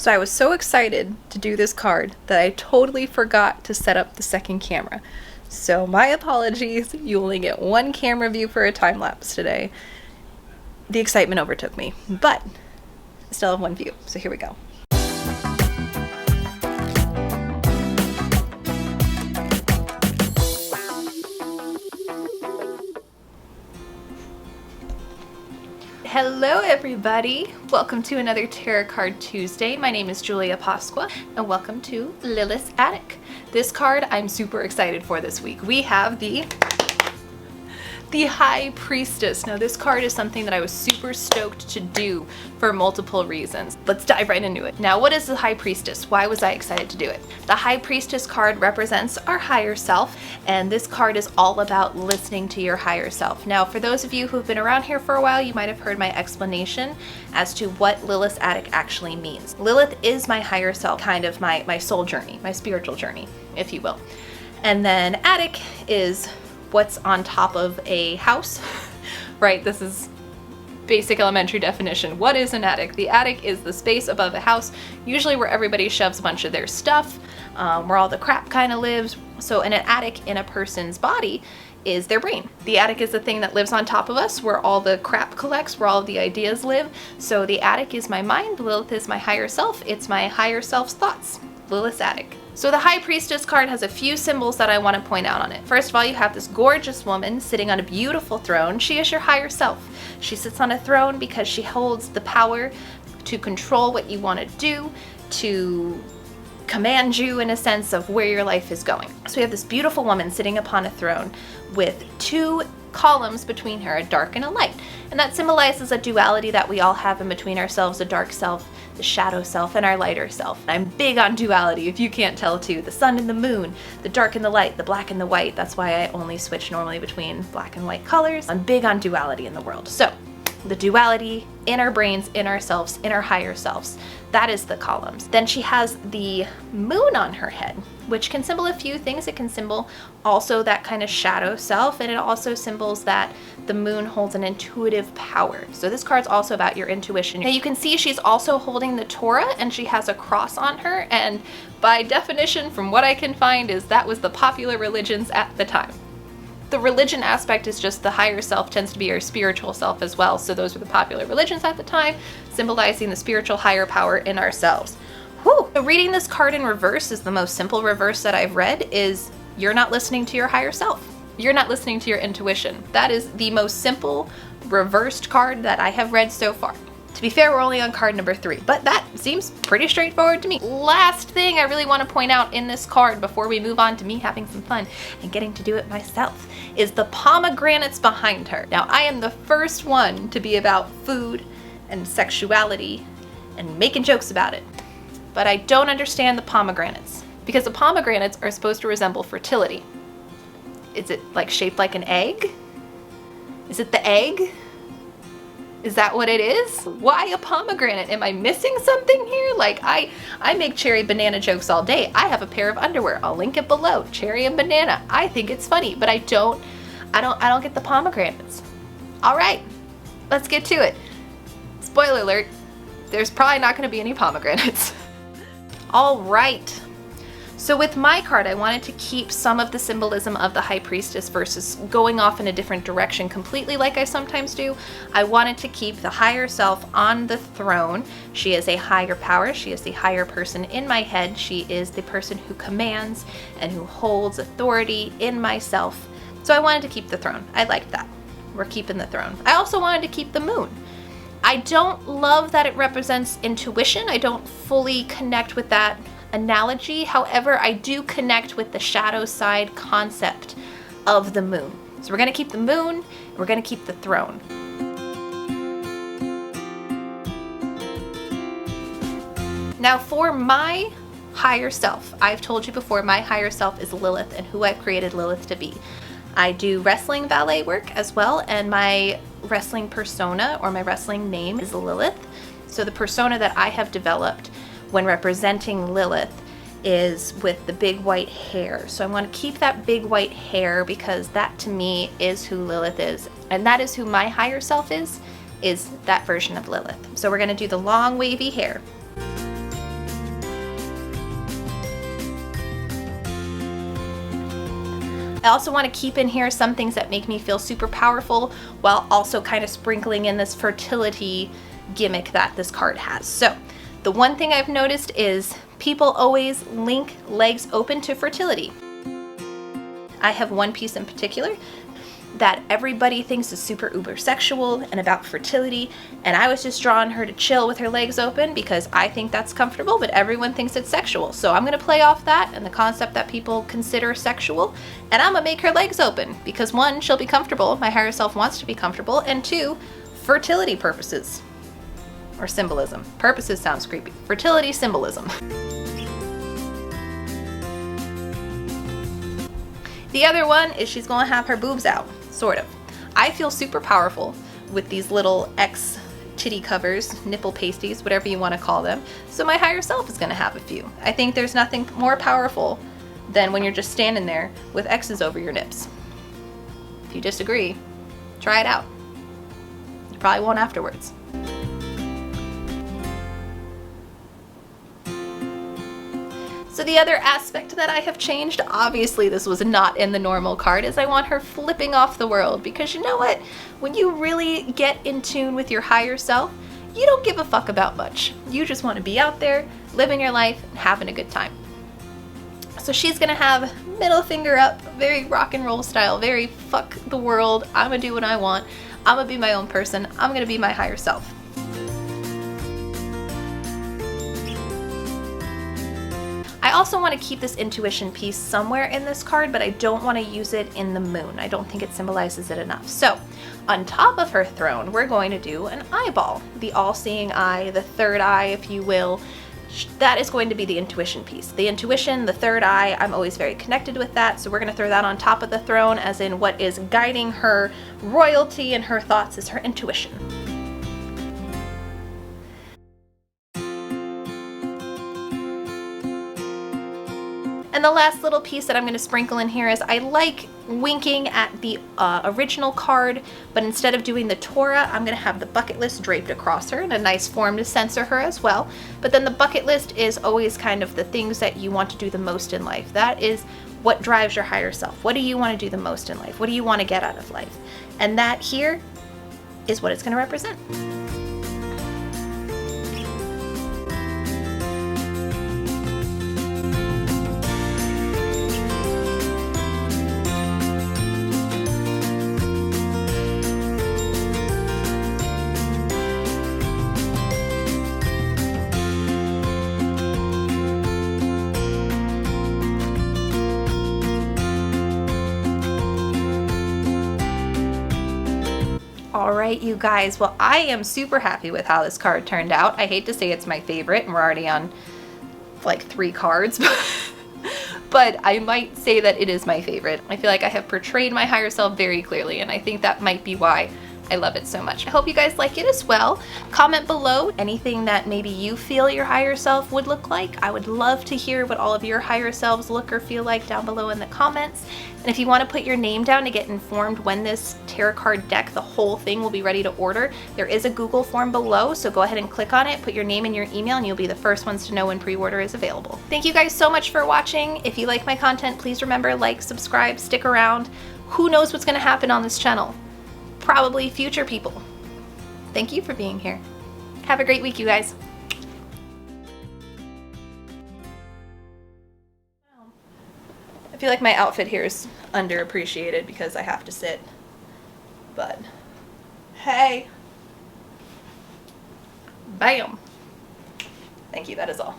So I was so excited to do this card that I totally forgot to set up the second camera. So my apologies, you only get one camera view for a time lapse today. The excitement overtook me, but I still have one view, so here we go. Hello everybody! Welcome to another Tarot Card Tuesday. My name is Julia Pasqua and welcome to Lilith's Attic. This card I'm super excited for this week. We have the High Priestess. Now this card is something that I was super stoked to do for multiple reasons. Let's dive right into it. Now what is the High Priestess? Why was I excited to do it? The High Priestess card represents our higher self, and this card is all about listening to your higher self. Now for those of you who've been around here for a while, you might have heard my explanation as to what Lilith's Attic actually means. Lilith is my higher self, kind of my soul journey, my spiritual journey, if you will. And then Attic is what's on top of a house, right? This is basic elementary definition. What is an attic? The attic is the space above a house, usually where everybody shoves a bunch of their stuff, where all the crap kind of lives. So in an attic in a person's body is their brain. The attic is the thing that lives on top of us, where all the crap collects, where all the ideas live. So the attic is my mind, Lilith is my higher self, it's my higher self's thoughts. Lilith's Attic. So the High Priestess card has a few symbols that I want to point out on it. First of all, you have this gorgeous woman sitting on a beautiful throne. She is your higher self. She sits on a throne because she holds the power to control what you want to do, to command you in a sense of where your life is going. So we have this beautiful woman sitting upon a throne with two columns between her, a dark and a light. And that symbolizes a duality that we all have in between ourselves, the dark self, the shadow self, and our lighter self. I'm big on duality, if you can't tell too. The sun and the moon, the dark and the light, the black and the white. That's why I only switch normally between black and white colors. I'm big on duality in the world. So the duality in our brains, in ourselves, in our higher selves. That is the columns. Then she has the moon on her head, which can symbol a few things. It can symbol also that kind of shadow self, and it also symbols that the moon holds an intuitive power. So this card's also about your intuition. Now you can see she's also holding the Torah, and she has a cross on her, and by definition, from what I can find, is that was the popular religions at the time. The religion aspect is just the higher self tends to be our spiritual self as well. So those were the popular religions at the time, symbolizing the spiritual higher power in ourselves. Whew. So reading this card in reverse is the most simple reverse that I've read, is you're not listening to your higher self. You're not listening to your intuition. That is the most simple reversed card that I have read so far. To be fair, we're only on card number 3, but that seems pretty straightforward to me. Last thing I really want to point out in this card before we move on to me having some fun and getting to do it myself is the pomegranates behind her. Now, I am the first one to be about food and sexuality and making jokes about it, but I don't understand the pomegranates, because the pomegranates are supposed to resemble fertility. Is it like shaped like an egg? Is it the egg? Is that what it is? Why a pomegranate? Am I missing something here? Like I make cherry banana jokes all day. I have a pair of underwear. I'll link it below. Cherry and banana. I think it's funny, but I don't get the pomegranates. All right, let's get to it. Spoiler alert, there's probably not going to be any pomegranates. All right. So with my card, I wanted to keep some of the symbolism of the High Priestess versus going off in a different direction completely like I sometimes do. I wanted to keep the higher self on the throne. She is a higher power. She is the higher person in my head. She is the person who commands and who holds authority in myself. So I wanted to keep the throne. I liked that. We're keeping the throne. I also wanted to keep the moon. I don't love that it represents intuition. I don't fully connect with that analogy. However, I do connect with the shadow side concept of the moon. So we're going to keep the moon, and we're going to keep the throne. Now for my higher self, I've told you before, my higher self is Lilith and who I've created Lilith to be. I do wrestling ballet work as well, and my wrestling persona or my wrestling name is Lilith. So the persona that I have developed when representing Lilith is with the big white hair. So I want to keep that big white hair because that to me is who Lilith is. And that is who my higher self is that version of Lilith. So we're going to do the long wavy hair. I also want to keep in here some things that make me feel super powerful while also kind of sprinkling in this fertility gimmick that this card has. So the one thing I've noticed is people always link legs open to fertility. I have one piece in particular that everybody thinks is super uber sexual and about fertility, and I was just drawing her to chill with her legs open because I think that's comfortable, but everyone thinks it's sexual. So I'm gonna play off that and the concept that people consider sexual, and I'm gonna make her legs open because one, she'll be comfortable, my higher self wants to be comfortable, and two, fertility purposes. Or symbolism. Purposes sounds creepy. Fertility symbolism. The other one is she's gonna have her boobs out, sort of. I feel super powerful with these little X titty covers, nipple pasties, whatever you want to call them. So my higher self is gonna have a few. I think there's nothing more powerful than when you're just standing there with X's over your nips. If you disagree, try it out. You probably won't afterwards. So the other aspect that I have changed, obviously this was not in the normal card, is I want her flipping off the world, because you know what? When you really get in tune with your higher self, you don't give a fuck about much. You just want to be out there, living your life, and having a good time. So she's gonna have middle finger up, very rock and roll style, very fuck the world, I'm gonna do what I want, I'm gonna be my own person, I'm gonna be my higher self. I also want to keep this intuition piece somewhere in this card, but I don't want to use it in the moon. I don't think it symbolizes it enough. So on top of her throne, we're going to do an eyeball, the all-seeing eye, the third eye, if you will. That is going to be the intuition piece. The intuition, the third eye, I'm always very connected with that. So we're going to throw that on top of the throne, as in what is guiding her royalty and her thoughts is her intuition. And the last little piece that I'm going to sprinkle in here is I like winking at the original card, but instead of doing the Torah, I'm going to have the bucket list draped across her in a nice form to censor her as well. But then the bucket list is always kind of the things that you want to do the most in life. That is what drives your higher self. What do you want to do the most in life? What do you want to get out of life? And that here is what it's going to represent. Alright, you guys, well, I am super happy with how this card turned out. I hate to say it's my favorite, and we're already on like 3 cards, but I might say that it is my favorite. I feel like I have portrayed my higher self very clearly, and I think that might be why I love it so much. I hope you guys like it as well. Comment below anything that maybe you feel your higher self would look like. I would love to hear what all of your higher selves look or feel like down below in the comments. And if you want to put your name down to get informed when this tarot card deck, the whole thing, will be ready to order, there is a Google form below, so go ahead and click on it, put your name and your email, and you'll be the first ones to know when pre-order is available. Thank you guys so much for watching. If you like my content, please remember, like, subscribe, stick around. Who knows what's going to happen on this channel? Probably future people. Thank you for being here. Have a great week, you guys. I feel like my outfit here is underappreciated because I have to sit, but hey, bam. Thank you, that is all.